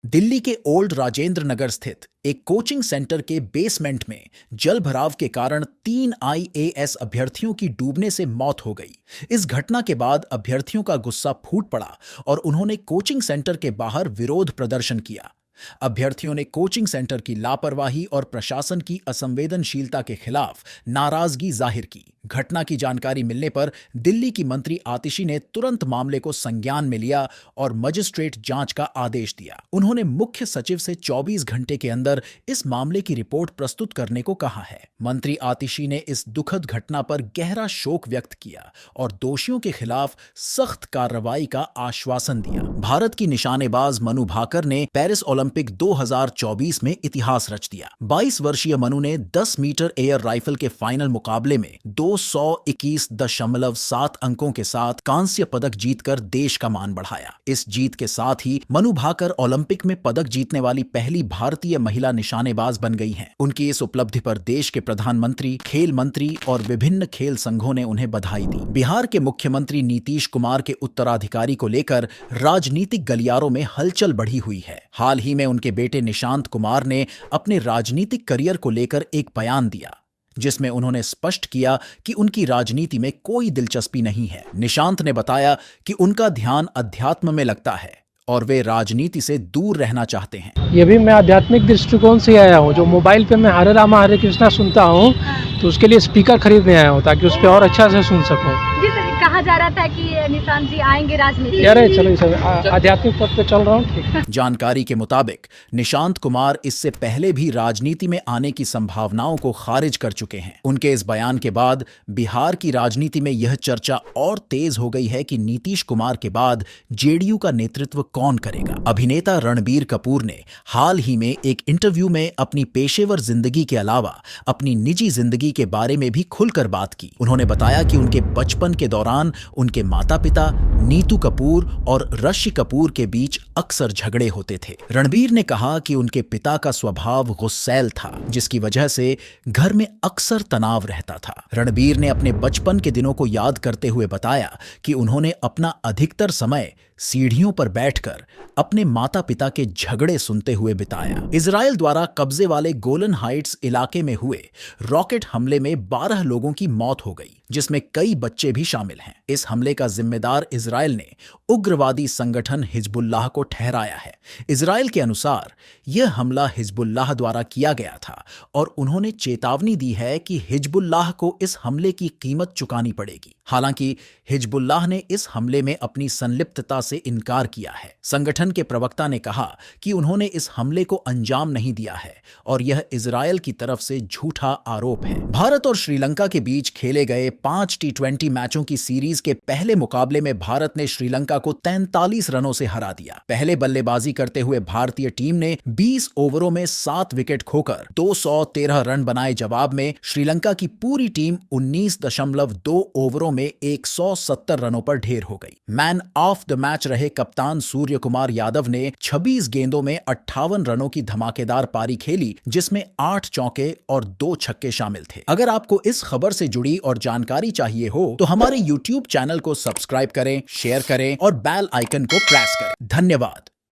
दिल्ली के ओल्ड राजेंद्र नगर स्थित एक कोचिंग सेंटर के बेसमेंट में जल भराव के कारण 3 आईएएस अभ्यर्थियों की डूबने से मौत हो गई। इस घटना के बाद अभ्यर्थियों का गुस्सा फूट पड़ा और उन्होंने कोचिंग सेंटर के बाहर विरोध प्रदर्शन किया। अभ्यर्थियों ने कोचिंग सेंटर की लापरवाही और प्रशासन की असंवेदनशीलता के खिलाफ नाराजगी जाहिर की। घटना की जानकारी मिलने पर दिल्ली की मंत्री आतिशी ने तुरंत मामले को संज्ञान में लिया और मजिस्ट्रेट जांच का आदेश दिया। उन्होंने मुख्य सचिव से 24 घंटे के अंदर इस मामले की रिपोर्ट प्रस्तुत करने को कहा है। मंत्री आतिशी ने इस दुखद घटना पर गहरा शोक व्यक्त किया और दोषियों के खिलाफ सख्त कार्रवाई का आश्वासन दिया। भारत की निशानेबाज मनु भाकर ने पेरिस ओलंपिक 2024 में इतिहास रच दिया। 22 वर्षीय मनु ने 10 मीटर एयर राइफल के फाइनल मुकाबले में 221.7 अंकों के साथ कांस्य पदक जीतकर देश का मान बढ़ाया। इस जीत के साथ ही मनु भाकर ओलंपिक में पदक जीतने वाली पहली भारतीय महिला निशानेबाज बन गई हैं। उनकी इस उपलब्धि पर देश के प्रधानमंत्री, खेल मंत्री और विभिन्न खेल संघों ने उन्हें बधाई दी। बिहार के मुख्यमंत्री नीतीश कुमार के उत्तराधिकारी को लेकर राजनीतिक गलियारों में हलचल बढ़ी हुई है। हाल ही में उनके बेटे निशांत कुमार ने अपने राजनीतिक करियर को लेकर एक बयान दिया, जिसमें उन्होंने स्पष्ट किया कि उनकी राजनीति में कोई दिलचस्पी नहीं है। निशांत ने बताया कि उनका ध्यान अध्यात्म में लगता है और वे राजनीति से दूर रहना चाहते हैं। ये भी मैं आध्यात्मिक दृष्टिकोण से आया हूँ। जो मोबाइल पे मैं हरे रामा हरे कृष्णा सुनता हूँ, तो उसके लिए स्पीकर खरीदने आया हूँ ताकि उस पर और अच्छा से सुन सकूँ। जी सर, कहा जा रहा था कि निशांत जी आएंगे राजनीति। यार चलो सर, आध्यात्मिक पद पे चल रहा हूँ। ठीक। जानकारी के मुताबिक निशांत कुमार इससे पहले भी राजनीति में आने की संभावनाओं को खारिज कर चुके हैं। उनके इस बयान के बाद बिहार की राजनीति में यह चर्चा और तेज हो गई है कि नीतीश कुमार के बाद जेडीयू का नेतृत्व कौन करेगा। अभिनेता रणबीर कपूर ने हाल ही में एक इंटरव्यू में अपनी पेशेवर जिंदगी के अलावा अपनी निजी जिंदगी के बारे में भी खुलकर बात की। उन्होंने बताया कि उनके बचपन के दौरान उनके माता पिता नीतू कपूर और ऋषि कपूर के बीच अक्सर झगड़े होते थे। रणबीर ने कहा कि उनके पिता का स्वभाव गुस्सैल था, जिसकी वजह से घर में अक्सर तनाव रहता था। रणबीर ने अपने बचपन के दिनों को याद करते हुए बताया कि उन्होंने अपना अधिकतर समय सीढ़ियों पर बैठकर अपने माता पिता के झगड़े सुनते हुए बिताया। इजराइल द्वारा कब्जे वाले गोलन हाइट्स इलाके में हुए रॉकेट हमले में 12 लोगों की मौत हो गई, जिसमें कई बच्चे भी शामिल हैं। इस हमले का जिम्मेदार इजराइल ने उग्रवादी संगठन हिजबुल्लाह को ठहराया है। इजराइल के अनुसार यह हमला हिजबुल्लाह द्वारा किया गया था और उन्होंने चेतावनी दी है कि हिजबुल्लाह को इस हमले की कीमत चुकानी पड़ेगी। हालांकि हिजबुल्लाह ने इस हमले में अपनी संलिप्तता से इनकार किया है। संगठन के प्रवक्ता ने कहा कि उन्होंने इस हमले को अंजाम नहीं दिया है और यह इजराइल की तरफ से झूठा आरोप है। भारत और श्रीलंका के बीच खेले गए 5 टी20 मैचों की सीरीज के पहले मुकाबले में भारत ने श्रीलंका को 43 रनों से हरा दिया। पहले बल्लेबाजी करते हुए भारतीय टीम ने 20 ओवरों में 7 विकेट खोकर 213 रन बनाए। जवाब में श्रीलंका की पूरी टीम 19.2 ओवरों में 170 रनों पर ढेर हो गई। मैन ऑफ द मैच रहे कप्तान सूर्य कुमार यादव ने 26 गेंदों में 58 रनों की धमाकेदार पारी खेली, जिसमें 8 चौके और 2 छक्के शामिल थे। अगर आपको इस खबर से जुड़ी और जानकारी चाहिए हो तो हमारे YouTube चैनल को सब्सक्राइब करें, शेयर करें और बेल आइकन को प्रेस करें। धन्यवाद।